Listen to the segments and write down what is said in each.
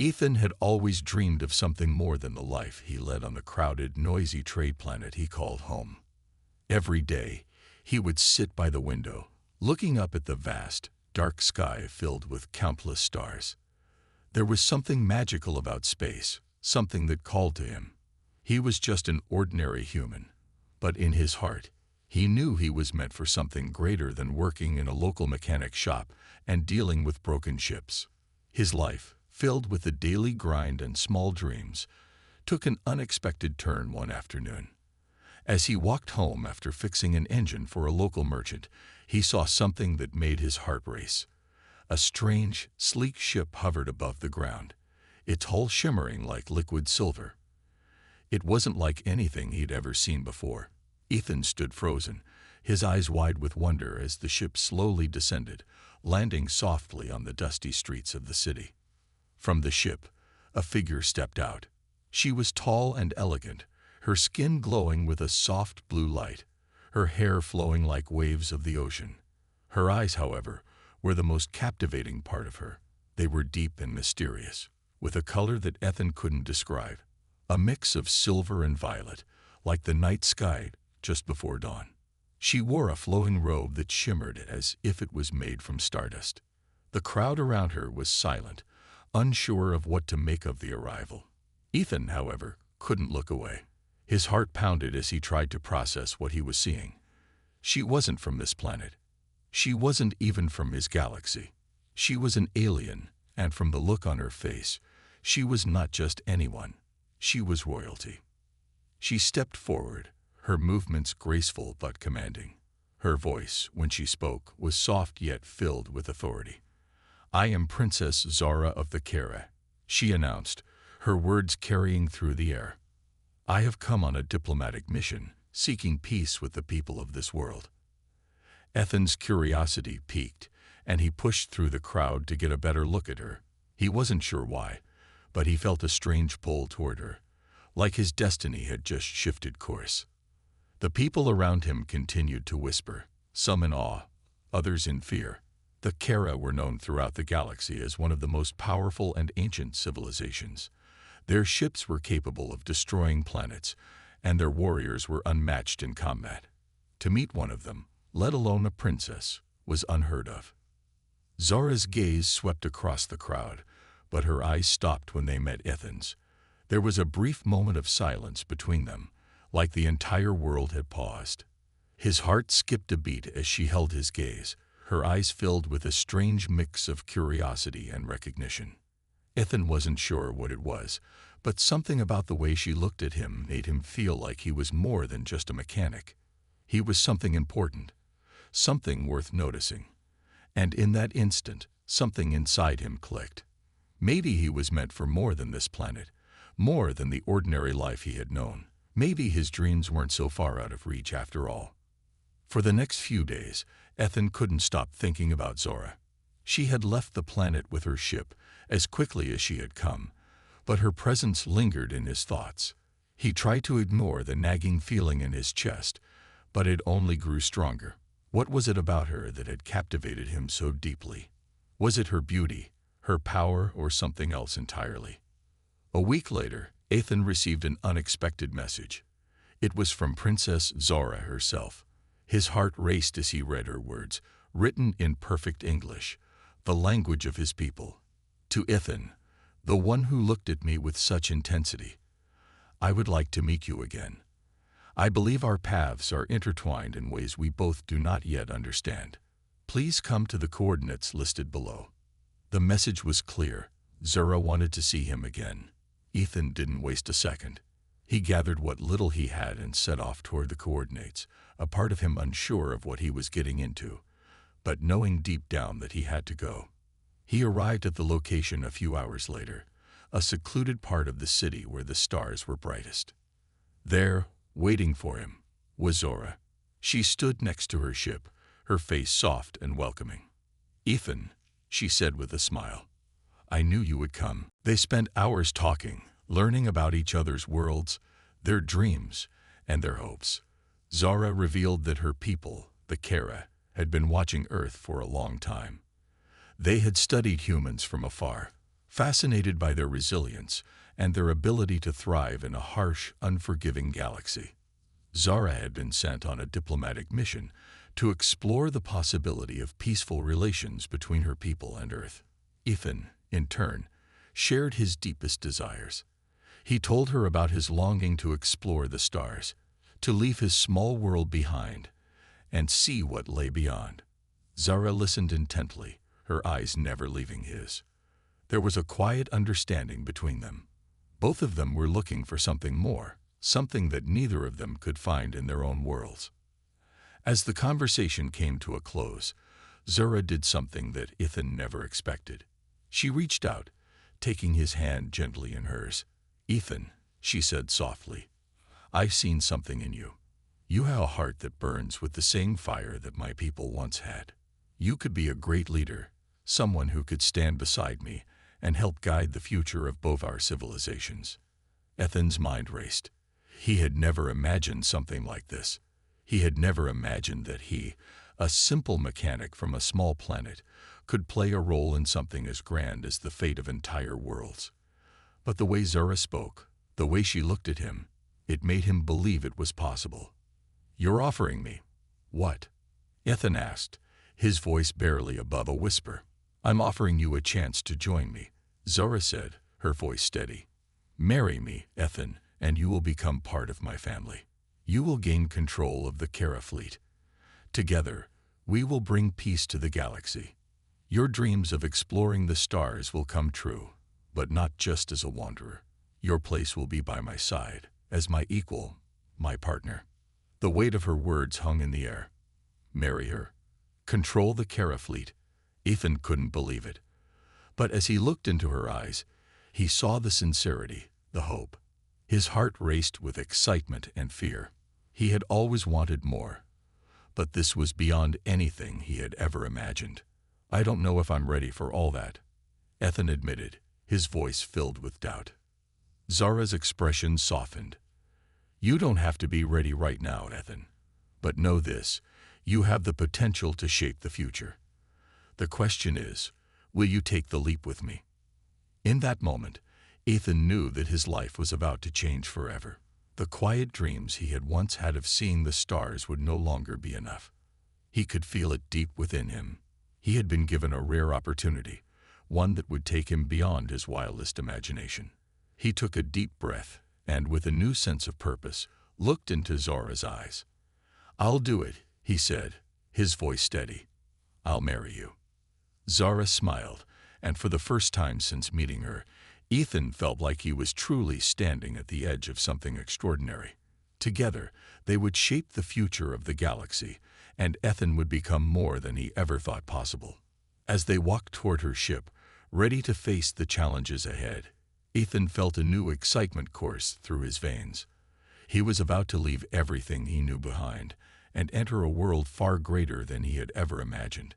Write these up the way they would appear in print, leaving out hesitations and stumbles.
Ethan had always dreamed of something more than the life he led on the crowded, noisy trade planet he called home. Every day, he would sit by the window, looking up at the vast, dark sky filled with countless stars. There was something magical about space, something that called to him. He was just an ordinary human, but in his heart, he knew he was meant for something greater than working in a local mechanic shop and dealing with broken ships. His life, filled with the daily grind and small dreams, took an unexpected turn one afternoon. As he walked home after fixing an engine for a local merchant, he saw something that made his heart race. A strange, sleek ship hovered above the ground, its hull shimmering like liquid silver. It wasn't like anything he'd ever seen before. Ethan stood frozen, his eyes wide with wonder as the ship slowly descended, landing softly on the dusty streets of the city. From the ship, a figure stepped out. She was tall and elegant, her skin glowing with a soft blue light, her hair flowing like waves of the ocean. Her eyes, however, were the most captivating part of her. They were deep and mysterious, with a color that Ethan couldn't describe, a mix of silver and violet, like the night sky just before dawn. She wore a flowing robe that shimmered as if it was made from stardust. The crowd around her was silent, unsure of what to make of the arrival. Ethan, however, couldn't look away. His heart pounded as he tried to process what he was seeing. She wasn't from this planet. She wasn't even from his galaxy. She was an alien, and from the look on her face, she was not just anyone. She was royalty. She stepped forward, her movements graceful but commanding. Her voice, when she spoke, was soft yet filled with authority. "I am Princess Zara of the Kara," she announced, her words carrying through the air. "I have come on a diplomatic mission, seeking peace with the people of this world." Ethan's curiosity piqued, and he pushed through the crowd to get a better look at her. He wasn't sure why, but he felt a strange pull toward her, like his destiny had just shifted course. The people around him continued to whisper, some in awe, others in fear. The Kara were known throughout the galaxy as one of the most powerful and ancient civilizations. Their ships were capable of destroying planets, and their warriors were unmatched in combat. To meet one of them, let alone a princess, was unheard of. Zara's gaze swept across the crowd, but her eyes stopped when they met Ethan's. There was a brief moment of silence between them, like the entire world had paused. His heart skipped a beat as she held his gaze, her eyes filled with a strange mix of curiosity and recognition. Ethan wasn't sure what it was, but something about the way she looked at him made him feel like he was more than just a mechanic. He was something important, something worth noticing. And in that instant, something inside him clicked. Maybe he was meant for more than this planet, more than the ordinary life he had known. Maybe his dreams weren't so far out of reach after all. For the next few days, Ethan couldn't stop thinking about Zora. She had left the planet with her ship as quickly as she had come, but her presence lingered in his thoughts. He tried to ignore the nagging feeling in his chest, but it only grew stronger. What was it about her that had captivated him so deeply? Was it her beauty, her power, or something else entirely? A week later, Ethan received an unexpected message. It was from Princess Zora herself. His heart raced as he read her words, written in perfect English, the language of his people. To Ethan, the one who looked at me with such intensity, "I would like to meet you again. I believe our paths are intertwined in ways we both do not yet understand. Please come to the coordinates listed below." The message was clear. Zora wanted to see him again. Ethan didn't waste a second. He gathered what little he had and set off toward the coordinates, a part of him unsure of what he was getting into, but knowing deep down that he had to go. He arrived at the location a few hours later, a secluded part of the city where the stars were brightest. There, waiting for him, was Zora. She stood next to her ship, her face soft and welcoming. "Ethan," she said with a smile, "I knew you would come." They spent hours talking, learning about each other's worlds, their dreams, and their hopes. Zara revealed that her people, the Kara, had been watching Earth for a long time. They had studied humans from afar, fascinated by their resilience and their ability to thrive in a harsh, unforgiving galaxy. Zara had been sent on a diplomatic mission to explore the possibility of peaceful relations between her people and Earth. Ethan, in turn, shared his deepest desires. He told her about his longing to explore the stars, to leave his small world behind, and see what lay beyond. Zara listened intently, her eyes never leaving his. There was a quiet understanding between them. Both of them were looking for something more, something that neither of them could find in their own worlds. As the conversation came to a close, Zara did something that Ethan never expected. She reached out, taking his hand gently in hers. "Ethan," she said softly, "I've seen something in you. You have a heart that burns with the same fire that my people once had. You could be a great leader, someone who could stand beside me and help guide the future of both our civilizations." Ethan's mind raced. He had never imagined something like this. He had never imagined that he, a simple mechanic from a small planet, could play a role in something as grand as the fate of entire worlds. But the way Zara spoke, the way she looked at him, it made him believe it was possible. "You're offering me what?" Ethan asked, his voice barely above a whisper. "I'm offering you a chance to join me," Zara said, her voice steady. "Marry me, Ethan, and you will become part of my family. You will gain control of the Kara fleet. Together, we will bring peace to the galaxy. Your dreams of exploring the stars will come true, but not just as a wanderer. Your place will be by my side, as my equal, my partner." The weight of her words hung in the air. Marry her. Control the Kara fleet. Ethan couldn't believe it. But as he looked into her eyes, he saw the sincerity, the hope. His heart raced with excitement and fear. He had always wanted more, but this was beyond anything he had ever imagined. "I don't know if I'm ready for all that," Ethan admitted, his voice filled with doubt. Zara's expression softened. "You don't have to be ready right now, Ethan. But know this, you have the potential to shape the future. The question is, will you take the leap with me?" In that moment, Ethan knew that his life was about to change forever. The quiet dreams he had once had of seeing the stars would no longer be enough. He could feel it deep within him. He had been given a rare opportunity, one that would take him beyond his wildest imagination. He took a deep breath and, with a new sense of purpose, looked into Zara's eyes. "I'll do it," he said, his voice steady. "I'll marry you." Zara smiled, and for the first time since meeting her, Ethan felt like he was truly standing at the edge of something extraordinary. Together, they would shape the future of the galaxy, and Ethan would become more than he ever thought possible. As they walked toward her ship, ready to face the challenges ahead, Ethan felt a new excitement course through his veins. He was about to leave everything he knew behind and enter a world far greater than he had ever imagined.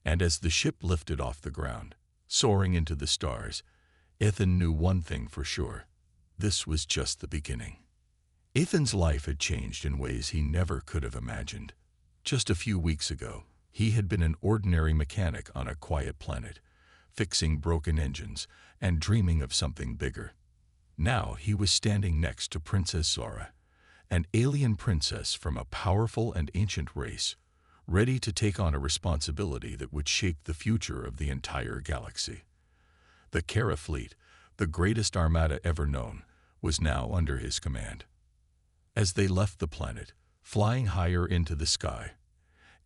And as the ship lifted off the ground, soaring into the stars, Ethan knew one thing for sure. This was just the beginning. Ethan's life had changed in ways he never could have imagined. Just a few weeks ago, he had been an ordinary mechanic on a quiet planet, fixing broken engines and dreaming of something bigger. Now he was standing next to Princess Zara, an alien princess from a powerful and ancient race, ready to take on a responsibility that would shape the future of the entire galaxy. The Kara fleet, the greatest armada ever known, was now under his command. As they left the planet, flying higher into the sky,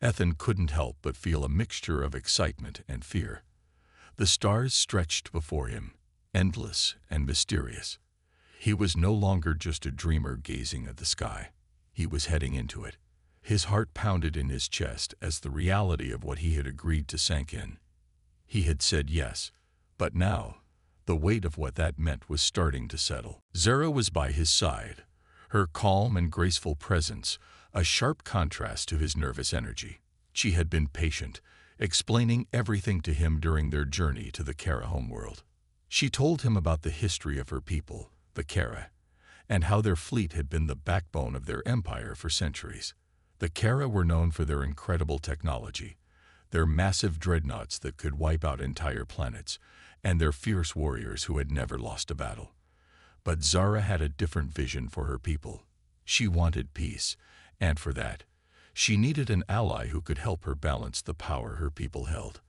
Ethan couldn't help but feel a mixture of excitement and fear. The stars stretched before him, endless and mysterious. He was no longer just a dreamer gazing at the sky. He was heading into it. His heart pounded in his chest as the reality of what he had agreed to sank in. He had said yes, but now, the weight of what that meant was starting to settle. Zara was by his side, her calm and graceful presence a sharp contrast to his nervous energy. She had been patient, explaining everything to him during their journey to the Kara homeworld. She told him about the history of her people, the Kara, and how their fleet had been the backbone of their empire for centuries. The Kara were known for their incredible technology, their massive dreadnoughts that could wipe out entire planets, and their fierce warriors who had never lost a battle. But Zara had a different vision for her people. She wanted peace, and for that, she needed an ally who could help her balance the power her people held.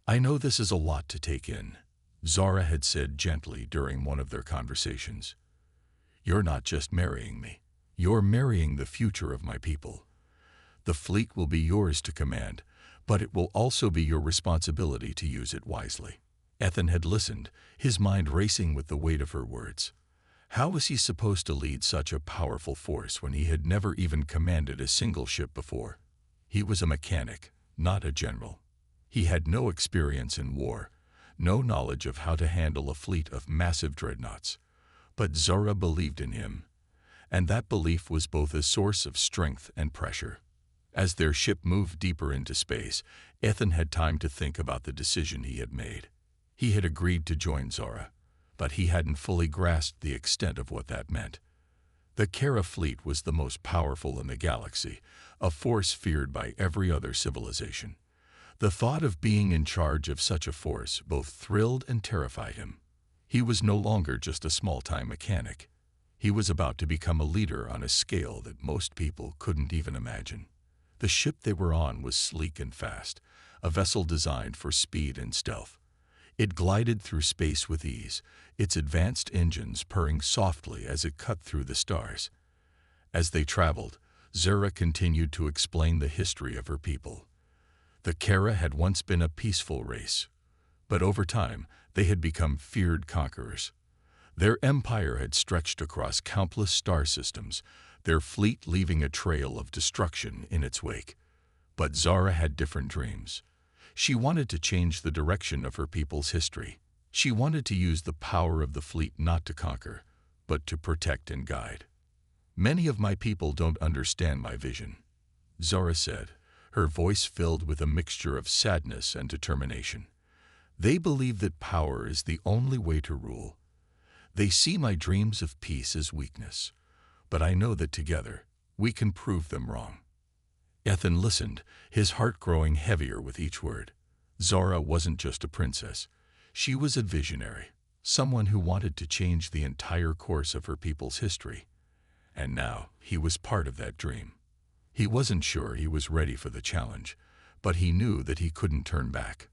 "I know this is a lot to take in," Zara had said gently during one of their conversations. "You're not just marrying me. You're marrying the future of my people. The fleet will be yours to command, but it will also be your responsibility to use it wisely." Ethan had listened, his mind racing with the weight of her words. How was he supposed to lead such a powerful force when he had never even commanded a single ship before? He was a mechanic, not a general. He had no experience in war, no knowledge of how to handle a fleet of massive dreadnoughts. But Zara believed in him, and that belief was both a source of strength and pressure. As their ship moved deeper into space, Ethan had time to think about the decision he had made. He had agreed to join Zara, but he hadn't fully grasped the extent of what that meant. The Kara fleet was the most powerful in the galaxy, a force feared by every other civilization. The thought of being in charge of such a force both thrilled and terrified him. He was no longer just a small-time mechanic. He was about to become a leader on a scale that most people couldn't even imagine. The ship they were on was sleek and fast, a vessel designed for speed and stealth. It glided through space with ease, its advanced engines purring softly as it cut through the stars. As they traveled, Zara continued to explain the history of her people. The Kara had once been a peaceful race, but over time they had become feared conquerors. Their empire had stretched across countless star systems, their fleet leaving a trail of destruction in its wake. But Zara had different dreams. She wanted to change the direction of her people's history. She wanted to use the power of the fleet not to conquer, but to protect and guide. "Many of my people don't understand my vision," Zara said, her voice filled with a mixture of sadness and determination. "They believe that power is the only way to rule. They see my dreams of peace as weakness, but I know that together we can prove them wrong." Ethan listened, his heart growing heavier with each word. Zara wasn't just a princess. She was a visionary, someone who wanted to change the entire course of her people's history. And now he was part of that dream. He wasn't sure he was ready for the challenge, but he knew that he couldn't turn back.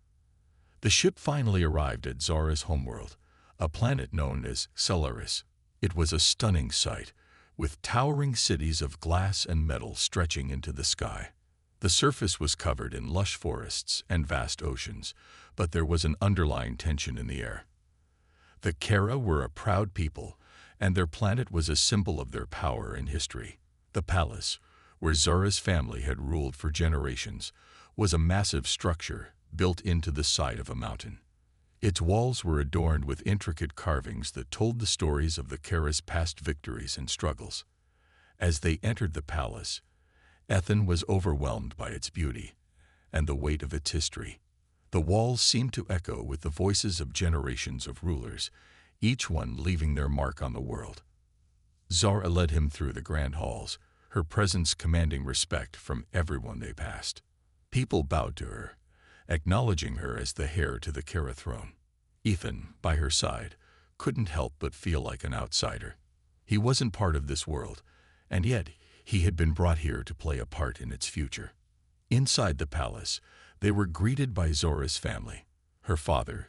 The ship finally arrived at Zara's homeworld, a planet known as Solaris. It was a stunning sight, with towering cities of glass and metal stretching into the sky. The surface was covered in lush forests and vast oceans, but there was an underlying tension in the air. The Kara were a proud people, and their planet was a symbol of their power and history. The palace, where Zara's family had ruled for generations, was a massive structure built into the side of a mountain. Its walls were adorned with intricate carvings that told the stories of the Kara's past victories and struggles. As they entered the palace, Ethan was overwhelmed by its beauty and the weight of its history. The walls seemed to echo with the voices of generations of rulers, each one leaving their mark on the world. Zara led him through the grand halls, her presence commanding respect from everyone they passed. People bowed to her, acknowledging her as the heir to the Kara throne. Ethan, by her side, couldn't help but feel like an outsider. He wasn't part of this world, and yet he had been brought here to play a part in its future. Inside the palace, they were greeted by Zora's family. Her father,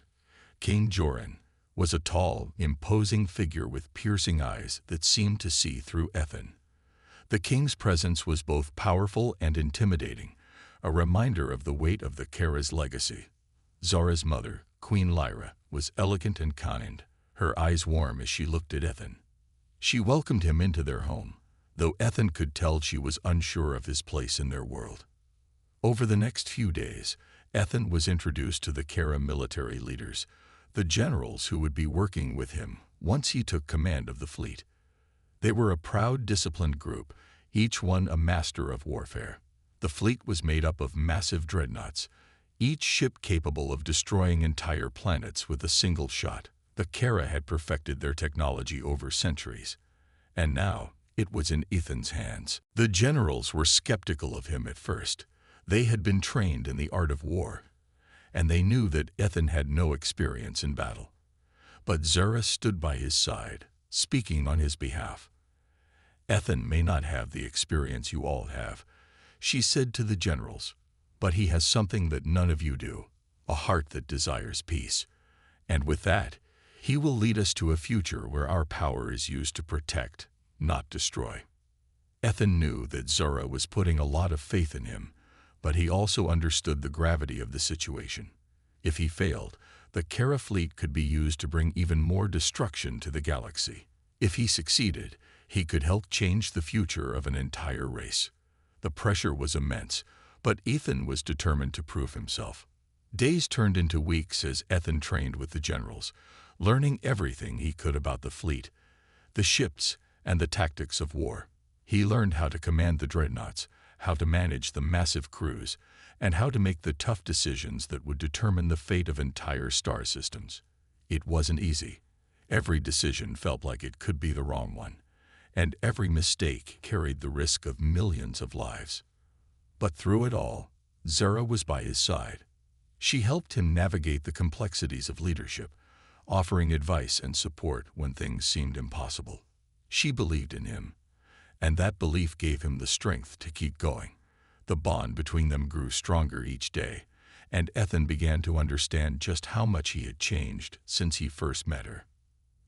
King Joran, was a tall, imposing figure with piercing eyes that seemed to see through Ethan. The king's presence was both powerful and intimidating, a reminder of the weight of the Kara's legacy. Zora's mother, Queen Lyra, was elegant and kind, her eyes warm as she looked at Ethan. She welcomed him into their home, though Ethan could tell she was unsure of his place in their world. Over the next few days, Ethan was introduced to the Kara military leaders, the generals who would be working with him once he took command of the fleet. They were a proud, disciplined group, each one a master of warfare. The fleet was made up of massive dreadnoughts, each ship capable of destroying entire planets with a single shot. The Kara had perfected their technology over centuries, and now it was in Ethan's hands. The generals were skeptical of him at first. They had been trained in the art of war, and they knew that Ethan had no experience in battle. But Zara stood by his side, speaking on his behalf. "Ethan may not have the experience you all have," she said to the generals, "but he has something that none of you do, a heart that desires peace. And with that, he will lead us to a future where our power is used to protect, not destroy." Ethan knew that Zara was putting a lot of faith in him, but he also understood the gravity of the situation. If he failed, the Kara fleet could be used to bring even more destruction to the galaxy. If he succeeded, he could help change the future of an entire race. The pressure was immense, but Ethan was determined to prove himself. Days turned into weeks as Ethan trained with the generals, learning everything he could about the fleet, the ships, and the tactics of war. He learned how to command the dreadnoughts, how to manage the massive crews, and how to make the tough decisions that would determine the fate of entire star systems. It wasn't easy. Every decision felt like it could be the wrong one, and every mistake carried the risk of millions of lives. But through it all, Zara was by his side. She helped him navigate the complexities of leadership, offering advice and support when things seemed impossible. She believed in him, and that belief gave him the strength to keep going. The bond between them grew stronger each day, and Ethan began to understand just how much he had changed since he first met her.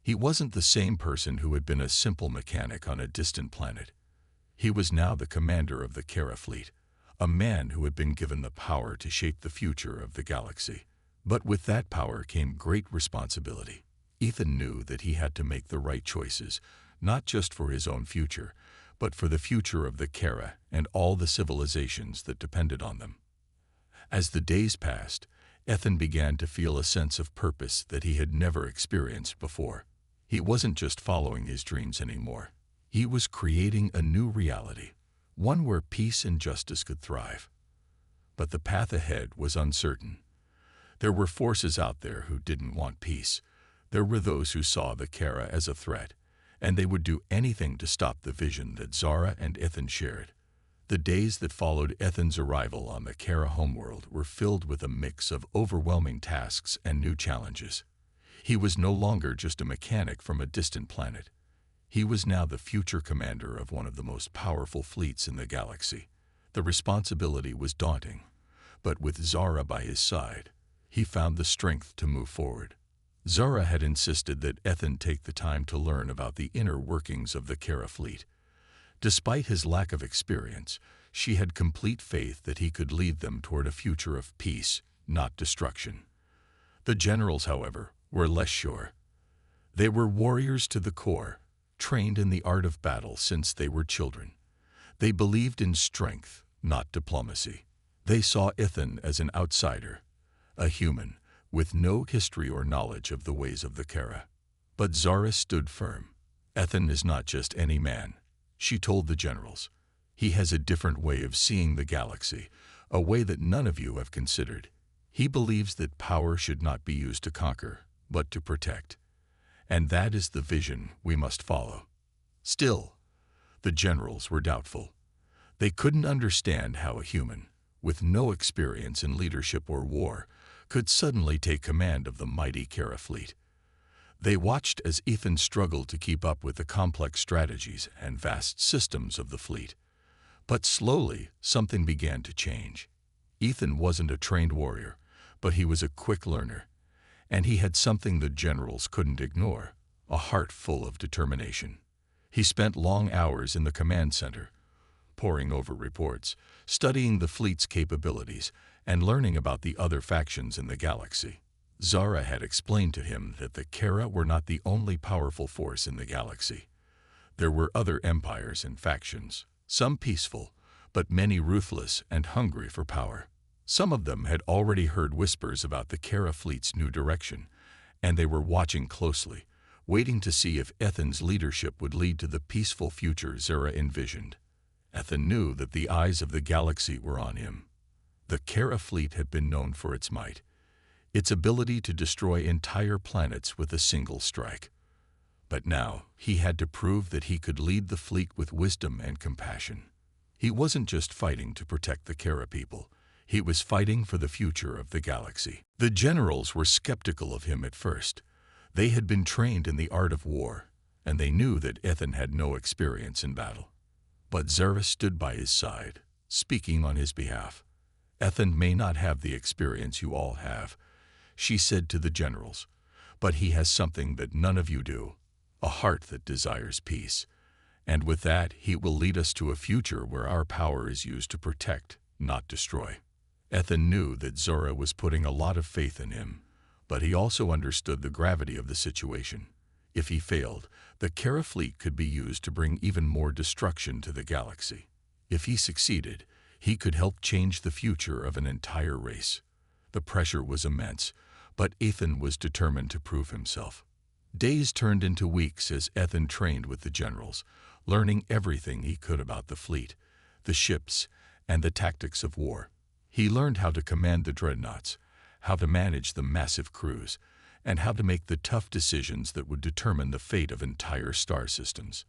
He wasn't the same person who had been a simple mechanic on a distant planet. He was now the commander of the Kara fleet, a man who had been given the power to shape the future of the galaxy. But with that power came great responsibility. Ethan knew that he had to make the right choices, not just for his own future, but for the future of the Kara and all the civilizations that depended on them. As the days passed, Ethan began to feel a sense of purpose that he had never experienced before. He wasn't just following his dreams anymore. He was creating a new reality, one where peace and justice could thrive. But the path ahead was uncertain. There were forces out there who didn't want peace. There were those who saw the Kara as a threat, and they would do anything to stop the vision that Zara and Ethan shared. The days that followed Ethan's arrival on the Kara homeworld were filled with a mix of overwhelming tasks and new challenges. He was no longer just a mechanic from a distant planet. He was now the future commander of one of the most powerful fleets in the galaxy. The responsibility was daunting, but with Zara by his side, he found the strength to move forward. Zara had insisted that Ethan take the time to learn about the inner workings of the Kara fleet. Despite his lack of experience, she had complete faith that he could lead them toward a future of peace, not destruction. The generals, however, were less sure. They were warriors to the core, trained in the art of battle since they were children. They believed in strength, not diplomacy. They saw Ethan as an outsider, a human, with no history or knowledge of the ways of the Kara. But Zara stood firm. "Ethan is not just any man," she told the generals. "He has a different way of seeing the galaxy, a way that none of you have considered. He believes that power should not be used to conquer, but to protect. And that is the vision we must follow." Still, the generals were doubtful. They couldn't understand how a human, with no experience in leadership or war, could suddenly take command of the mighty Kara fleet. They watched as Ethan struggled to keep up with the complex strategies and vast systems of the fleet. But slowly, something began to change. Ethan wasn't a trained warrior, but he was a quick learner, and he had something the generals couldn't ignore, a heart full of determination. He spent long hours in the command center, poring over reports, studying the fleet's capabilities, and learning about the other factions in the galaxy. Zara had explained to him that the Kara were not the only powerful force in the galaxy. There were other empires and factions, some peaceful, but many ruthless and hungry for power. Some of them had already heard whispers about the Kara fleet's new direction, and they were watching closely, waiting to see if Ethan's leadership would lead to the peaceful future Zara envisioned. Ethan knew that the eyes of the galaxy were on him. The Kara fleet had been known for its might, its ability to destroy entire planets with a single strike. But now he had to prove that he could lead the fleet with wisdom and compassion. He wasn't just fighting to protect the Kara people. He was fighting for the future of the galaxy. The generals were skeptical of him at first. They had been trained in the art of war, and they knew that Ethan had no experience in battle. But Zara stood by his side, speaking on his behalf. "Ethan may not have the experience you all have," she said to the generals, "but he has something that none of you do, a heart that desires peace. And with that, he will lead us to a future where our power is used to protect, not destroy." Ethan knew that Zora was putting a lot of faith in him, but he also understood the gravity of the situation. If he failed, the Kara fleet could be used to bring even more destruction to the galaxy. If he succeeded, he could help change the future of an entire race. The pressure was immense, but Ethan was determined to prove himself. Days turned into weeks as Ethan trained with the generals, learning everything he could about the fleet, the ships, and the tactics of war. He learned how to command the dreadnoughts, how to manage the massive crews, and how to make the tough decisions that would determine the fate of entire star systems.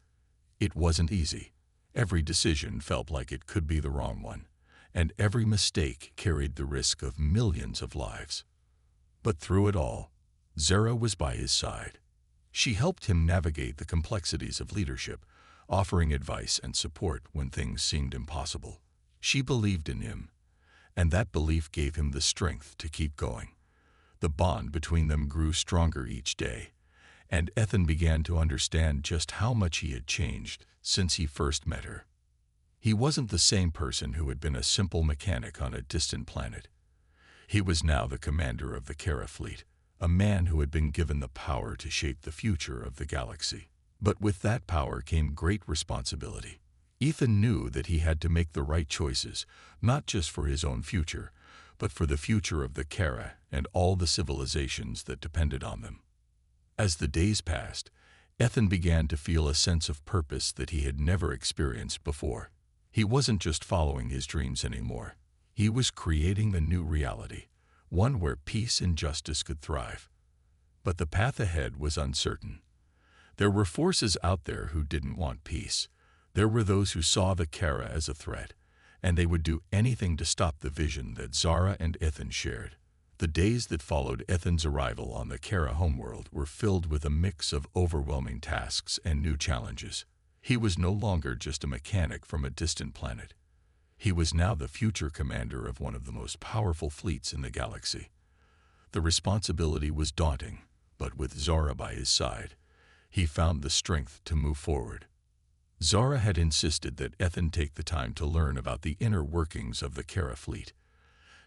It wasn't easy. Every decision felt like it could be the wrong one, and every mistake carried the risk of millions of lives. But through it all, Zara was by his side. She helped him navigate the complexities of leadership, offering advice and support when things seemed impossible. She believed in him, and that belief gave him the strength to keep going. The bond between them grew stronger each day, and Ethan began to understand just how much he had changed since he first met her. He wasn't the same person who had been a simple mechanic on a distant planet. He was now the commander of the Kara fleet, a man who had been given the power to shape the future of the galaxy. But with that power came great responsibility. Ethan knew that he had to make the right choices, not just for his own future, but for the future of the Kara and all the civilizations that depended on them. As the days passed, Ethan began to feel a sense of purpose that he had never experienced before. He wasn't just following his dreams anymore. He was creating a new reality, one where peace and justice could thrive. But the path ahead was uncertain. There were forces out there who didn't want peace. There were those who saw the Kara as a threat, and they would do anything to stop the vision that Zara and Ethan shared. The days that followed Ethan's arrival on the Kara homeworld were filled with a mix of overwhelming tasks and new challenges. He was no longer just a mechanic from a distant planet. He was now the future commander of one of the most powerful fleets in the galaxy. The responsibility was daunting, but with Zara by his side, he found the strength to move forward. Zara had insisted that Ethan take the time to learn about the inner workings of the Kara fleet.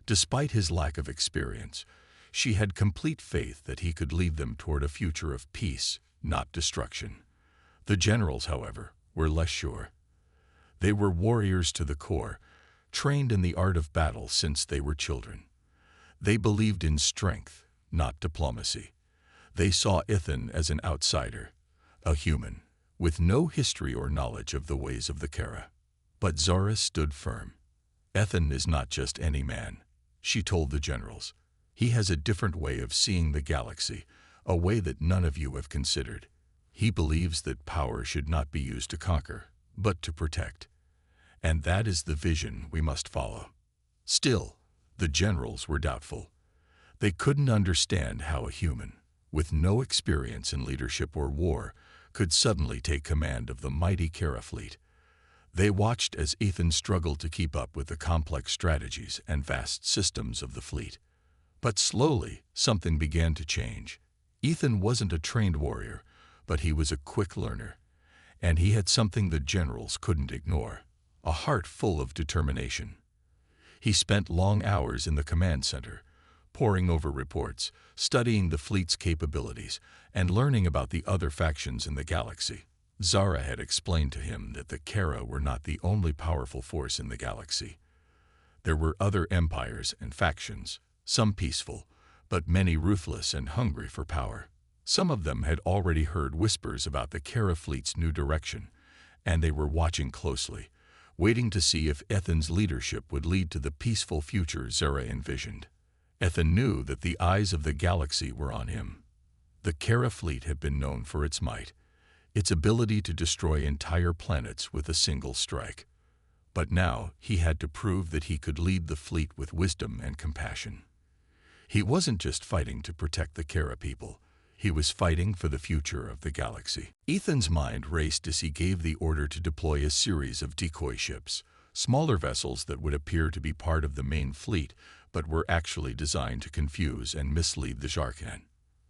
Despite his lack of experience, she had complete faith that he could lead them toward a future of peace, not destruction. The generals, however, were less sure. They were warriors to the core, trained in the art of battle since they were children. They believed in strength, not diplomacy. They saw Ethan as an outsider, a human, with no history or knowledge of the ways of the Kara. But Zara stood firm. "Ethan is not just any man," she told the generals. "He has a different way of seeing the galaxy, a way that none of you have considered. He believes that power should not be used to conquer, but to protect. And that is the vision we must follow." Still, the generals were doubtful. They couldn't understand how a human, with no experience in leadership or war, could suddenly take command of the mighty Kara fleet. They watched as Ethan struggled to keep up with the complex strategies and vast systems of the fleet. But slowly, something began to change. Ethan wasn't a trained warrior, but he was a quick learner. And he had something the generals couldn't ignore, a heart full of determination. He spent long hours in the command center, poring over reports, studying the fleet's capabilities, and learning about the other factions in the galaxy. Zara had explained to him that the Kara were not the only powerful force in the galaxy. There were other empires and factions, some peaceful, but many ruthless and hungry for power. Some of them had already heard whispers about the Kara fleet's new direction, and they were watching closely, waiting to see if Ethan's leadership would lead to the peaceful future Zara envisioned. Ethan knew that the eyes of the galaxy were on him. The Kara fleet had been known for its might, its ability to destroy entire planets with a single strike. But now he had to prove that he could lead the fleet with wisdom and compassion. He wasn't just fighting to protect the Kara people. He was fighting for the future of the galaxy. Ethan's mind raced as he gave the order to deploy a series of decoy ships, smaller vessels that would appear to be part of the main fleet, but were actually designed to confuse and mislead the Zarkan.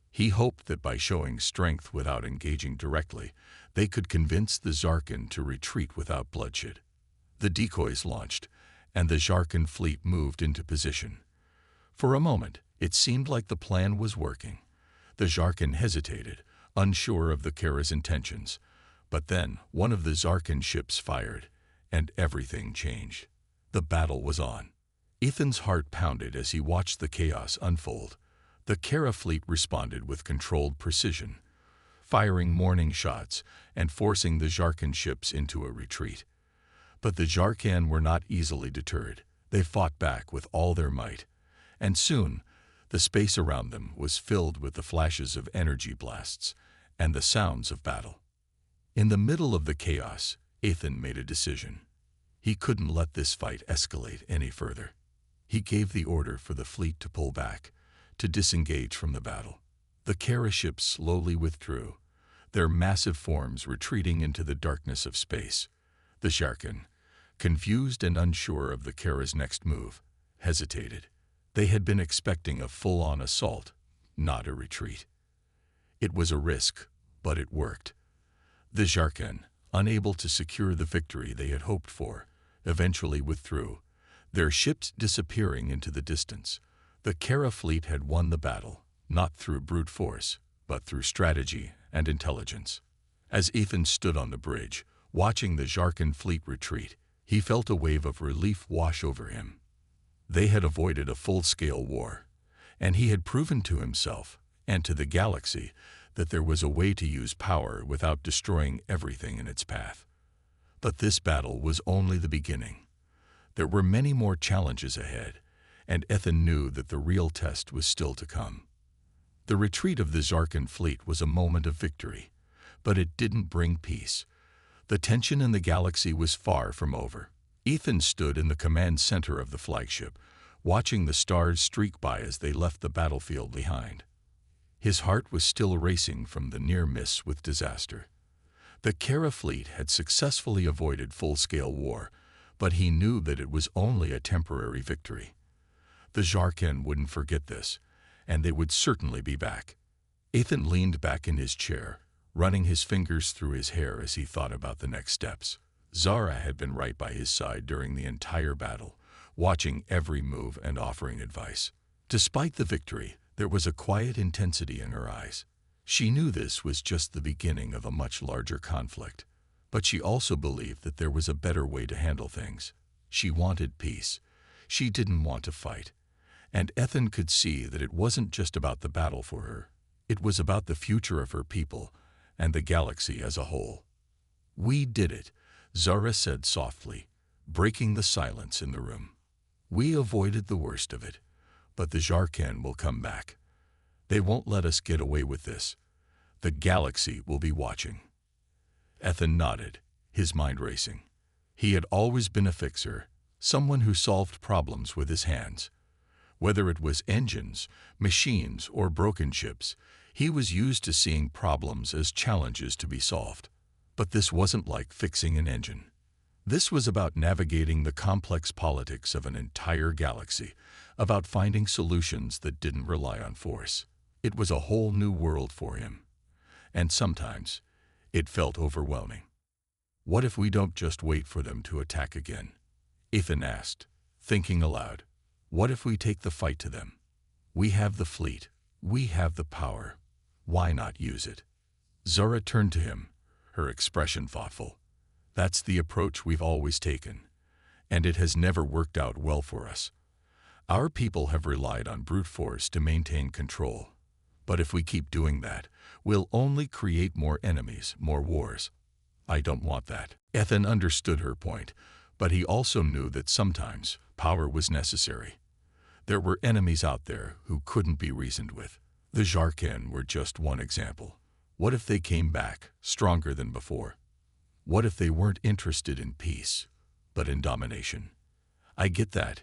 He hoped that by showing strength without engaging directly, they could convince the Zarkan to retreat without bloodshed. The decoys launched, and the Zarkan fleet moved into position. For a moment, it seemed like the plan was working. The Zarkan hesitated, unsure of the Kara's intentions. But then one of the Zarkan ships fired, and everything changed. The battle was on. Ethan's heart pounded as he watched the chaos unfold. The Kara fleet responded with controlled precision, firing warning shots and forcing the Zarkan ships into a retreat. But the Zarkan were not easily deterred. They fought back with all their might, and soon the space around them was filled with the flashes of energy blasts and the sounds of battle. In the middle of the chaos, Ethan made a decision. He couldn't let this fight escalate any further. He gave the order for the fleet to pull back, to disengage from the battle. The Kara ships slowly withdrew, their massive forms retreating into the darkness of space. The Zarkan, confused and unsure of the Kara's next move, hesitated. They had been expecting a full-on assault, not a retreat. It was a risk, but it worked. The Zarkan, unable to secure the victory they had hoped for, eventually withdrew, their ships disappearing into the distance. The Kara fleet had won the battle, not through brute force, but through strategy and intelligence. As Ethan stood on the bridge, watching the Zarkan fleet retreat, he felt a wave of relief wash over him. They had avoided a full-scale war, and he had proven to himself and to the galaxy that there was a way to use power without destroying everything in its path. But this battle was only the beginning. There were many more challenges ahead, and Ethan knew that the real test was still to come. The retreat of the Zarkan fleet was a moment of victory, but it didn't bring peace. The tension in the galaxy was far from over. Ethan stood in the command center of the flagship, watching the stars streak by as they left the battlefield behind. His heart was still racing from the near miss with disaster. The Kara fleet had successfully avoided full-scale war, but he knew that it was only a temporary victory. The Zarkan wouldn't forget this, and they would certainly be back. Ethan leaned back in his chair, running his fingers through his hair as he thought about the next steps. Zara had been right by his side during the entire battle, watching every move and offering advice. Despite the victory, there was a quiet intensity in her eyes. She knew this was just the beginning of a much larger conflict, but she also believed that there was a better way to handle things. She wanted peace. She didn't want to fight. And Ethan could see that it wasn't just about the battle for her. It was about the future of her people and the galaxy as a whole. "We did it," Zara said softly, breaking the silence in the room. "We avoided the worst of it, but the Zarkan will come back. They won't let us get away with this. The galaxy will be watching." Ethan nodded, his mind racing. He had always been a fixer, someone who solved problems with his hands. Whether it was engines, machines, or broken ships, he was used to seeing problems as challenges to be solved. But this wasn't like fixing an engine. This was about navigating the complex politics of an entire galaxy, about finding solutions that didn't rely on force. It was a whole new world for him. And sometimes, it felt overwhelming. "What if we don't just wait for them to attack again?" Ethan asked, thinking aloud. "What if we take the fight to them? We have the fleet. We have the power. Why not use it?" Zara turned to him, her expression thoughtful. "That's the approach we've always taken, and it has never worked out well for us. Our people have relied on brute force to maintain control. But if we keep doing that, we'll only create more enemies, more wars. I don't want that." Ethan understood her point, but he also knew that sometimes power was necessary. There were enemies out there who couldn't be reasoned with. The Zarkan were just one example. What if they came back, stronger than before? What if they weren't interested in peace, but in domination. I get that,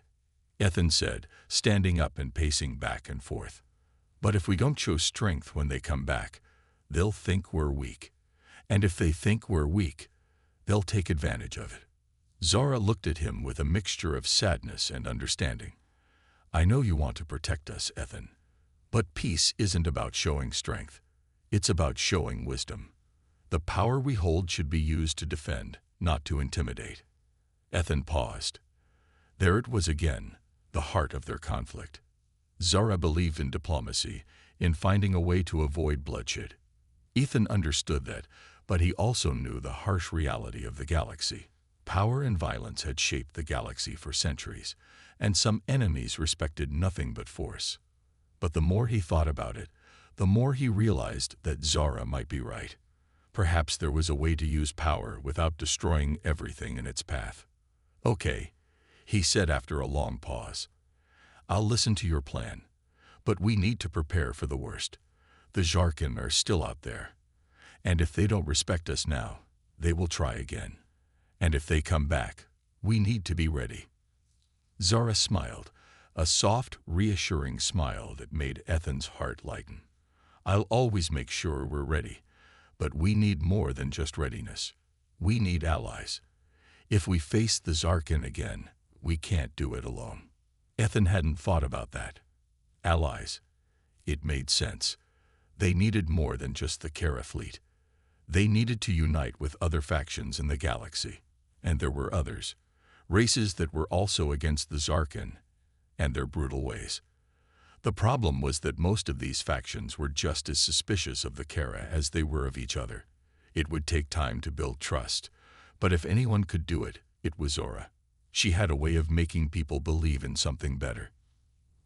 Ethan said, standing up and pacing back and forth. But if we don't show strength when they come back, they'll think we're weak. And if they think we're weak, they'll take advantage of it. Zara looked at him with a mixture of sadness and understanding. I know you want to protect us, Ethan. But peace isn't about showing strength. It's about showing wisdom. The power we hold should be used to defend, not to intimidate. Ethan paused. There it was again, the heart of their conflict. Zara believed in diplomacy, in finding a way to avoid bloodshed. Ethan understood that, but he also knew the harsh reality of the galaxy. Power and violence had shaped the galaxy for centuries, and some enemies respected nothing but force. But the more he thought about it, the more he realized that Zara might be right. Perhaps there was a way to use power without destroying everything in its path. Okay, he said after a long pause. I'll listen to your plan, but we need to prepare for the worst. The Jarkin are still out there, and if they don't respect us now, they will try again. And if they come back, we need to be ready. Zara smiled, a soft, reassuring smile that made Ethan's heart lighten. I'll always make sure we're ready, but we need more than just readiness. We need allies. If we face the Zarkin again, we can't do it alone. Ethan hadn't thought about that. Allies. It made sense. They needed more than just the Kara fleet. They needed to unite with other factions in the galaxy. And there were others, races that were also against the Zarkin and their brutal ways. The problem was that most of these factions were just as suspicious of the Kara as they were of each other. It would take time to build trust, but if anyone could do it, it was Zora. She had a way of making people believe in something better.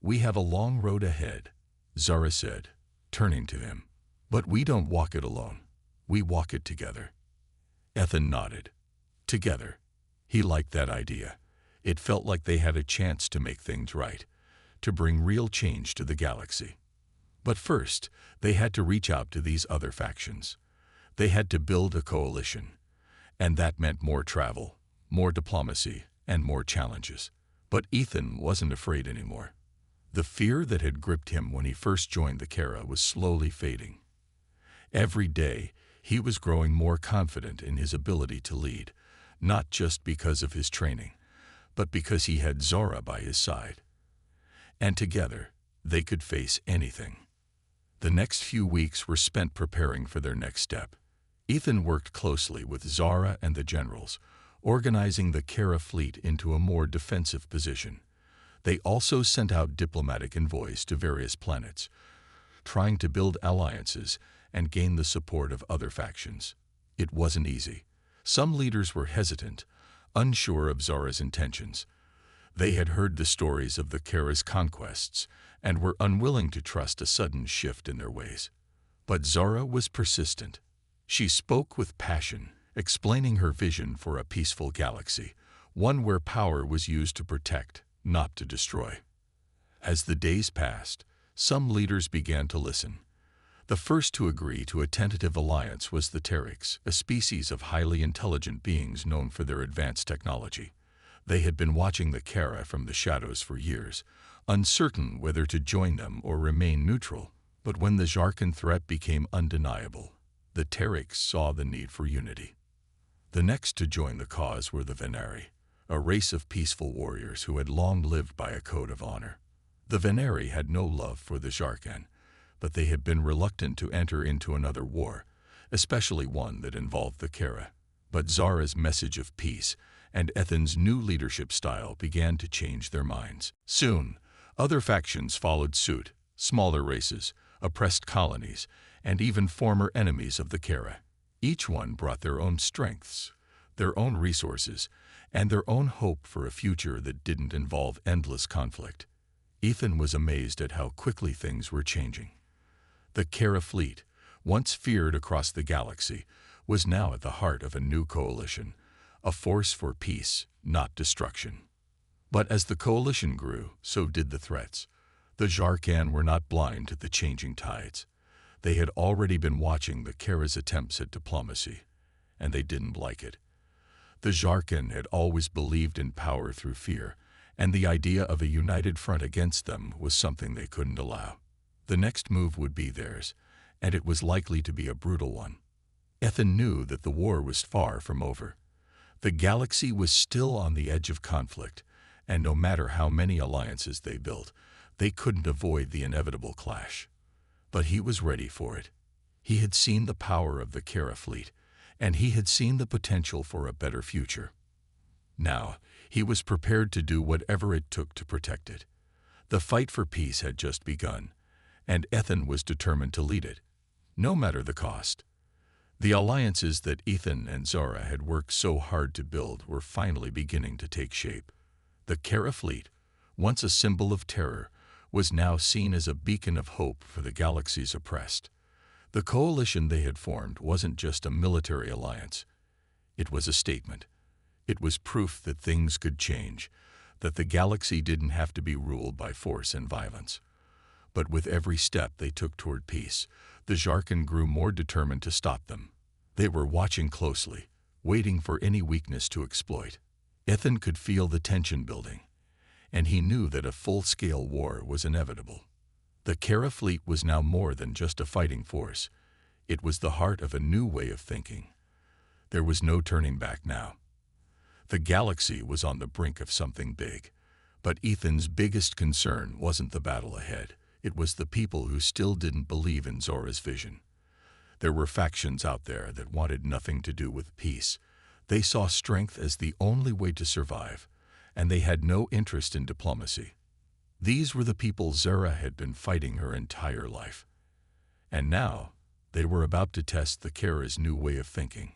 We have a long road ahead, Zara said, turning to him. But we don't walk it alone. We walk it together. Ethan nodded. Together. He liked that idea. It felt like they had a chance to make things right, to bring real change to the galaxy. But first, they had to reach out to these other factions. They had to build a coalition, and that meant more travel, more diplomacy, and more challenges. But Ethan wasn't afraid anymore. The fear that had gripped him when he first joined the Kara was slowly fading. Every day, he was growing more confident in his ability to lead, not just because of his training, but because he had Zora by his side. And together, they could face anything. The next few weeks were spent preparing for their next step. Ethan worked closely with Zara and the generals, organizing the Kara fleet into a more defensive position. They also sent out diplomatic envoys to various planets, trying to build alliances and gain the support of other factions. It wasn't easy. Some leaders were hesitant, unsure of Zora's intentions. They had heard the stories of the Kara's conquests and were unwilling to trust a sudden shift in their ways. But Zora was persistent. She spoke with passion, explaining her vision for a peaceful galaxy, one where power was used to protect, not to destroy. As the days passed, some leaders began to listen. The first to agree to a tentative alliance was the Terriks, a species of highly intelligent beings known for their advanced technology. They had been watching the Kara from the shadows for years, uncertain whether to join them or remain neutral. But when the Jarkin threat became undeniable, the Terriks saw the need for unity. The next to join the cause were the Venari, a race of peaceful warriors who had long lived by a code of honor. The Venari had no love for the Jarkin, but they had been reluctant to enter into another war, especially one that involved the Kara. But Zara's message of peace and Ethan's new leadership style began to change their minds. Soon, other factions followed suit, smaller races, oppressed colonies, and even former enemies of the Kara. Each one brought their own strengths, their own resources, and their own hope for a future that didn't involve endless conflict. Ethan was amazed at how quickly things were changing. The Kara fleet, once feared across the galaxy, was now at the heart of a new coalition, a force for peace, not destruction. But as the coalition grew, so did the threats. The Jarkan were not blind to the changing tides. They had already been watching the Kara's attempts at diplomacy, and they didn't like it. The Jarkan had always believed in power through fear, and the idea of a united front against them was something they couldn't allow. The next move would be theirs, and it was likely to be a brutal one. Ethan knew that the war was far from over. The galaxy was still on the edge of conflict, and no matter how many alliances they built, they couldn't avoid the inevitable clash. But he was ready for it. He had seen the power of the Kara fleet, and he had seen the potential for a better future. Now, he was prepared to do whatever it took to protect it. The fight for peace had just begun, and Ethan was determined to lead it, no matter the cost. The alliances that Ethan and Zara had worked so hard to build were finally beginning to take shape. The Kara fleet, once a symbol of terror, was now seen as a beacon of hope for the galaxy's oppressed. The coalition they had formed wasn't just a military alliance. It was a statement. It was proof that things could change, that the galaxy didn't have to be ruled by force and violence. But with every step they took toward peace, the Jarkan grew more determined to stop them. They were watching closely, waiting for any weakness to exploit. Ethan could feel the tension building, and he knew that a full-scale war was inevitable. The Kara fleet was now more than just a fighting force. It was the heart of a new way of thinking. There was no turning back now. The galaxy was on the brink of something big, but Ethan's biggest concern wasn't the battle ahead. It was the people who still didn't believe in Zora's vision. There were factions out there that wanted nothing to do with peace. They saw strength as the only way to survive, and they had no interest in diplomacy. These were the people Zora had been fighting her entire life. And now, they were about to test the Kara's new way of thinking.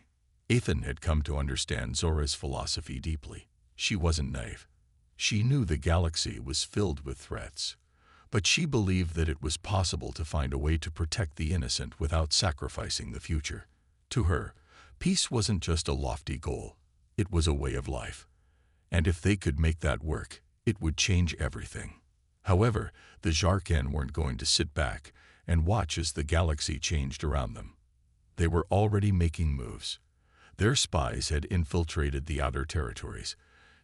Ethan had come to understand Zora's philosophy deeply. She wasn't naive. She knew the galaxy was filled with threats, but she believed that it was possible to find a way to protect the innocent without sacrificing the future. To her, peace wasn't just a lofty goal. It was a way of life. And if they could make that work, it would change everything. However, the Jarkan weren't going to sit back and watch as the galaxy changed around them. They were already making moves. Their spies had infiltrated the outer territories,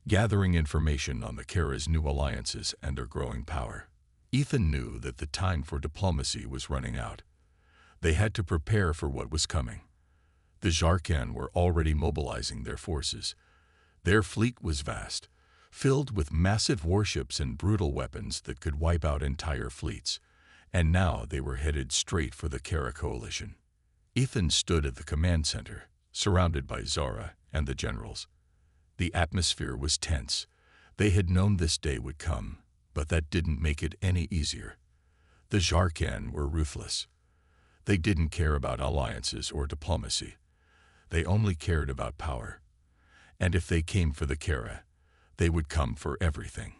gathering information on the Kara's new alliances and their growing power. Ethan knew that the time for diplomacy was running out. They had to prepare for what was coming. The Jarkan were already mobilizing their forces. Their fleet was vast, filled with massive warships and brutal weapons that could wipe out entire fleets, and now they were headed straight for the Kara coalition. Ethan stood at the command center, surrounded by Zora and the generals. The atmosphere was tense. They had known this day would come, but that didn't make it any easier. The Jarkan were ruthless. They didn't care about alliances or diplomacy. They only cared about power. And if they came for the Kara, they would come for everything.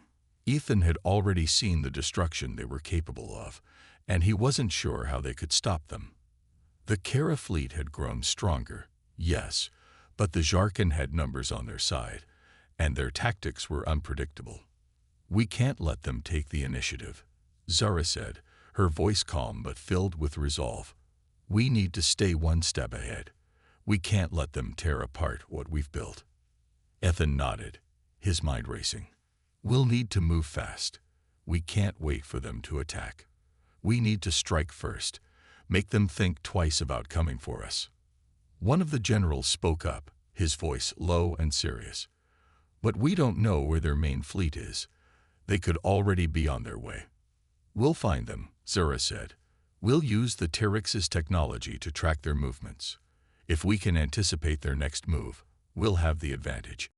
Ethan had already seen the destruction they were capable of, and he wasn't sure how they could stop them. The Kara fleet had grown stronger, yes, but the Jarkan had numbers on their side, and their tactics were unpredictable. "We can't let them take the initiative," Zara said, her voice calm but filled with resolve. "We need to stay one step ahead. We can't let them tear apart what we've built." Ethan nodded, his mind racing. "We'll need to move fast. We can't wait for them to attack. We need to strike first, make them think twice about coming for us." One of the generals spoke up, his voice low and serious. "But we don't know where their main fleet is. They could already be on their way." "We'll find them," Zara said. "We'll use the Terix's technology to track their movements. If we can anticipate their next move, we'll have the advantage."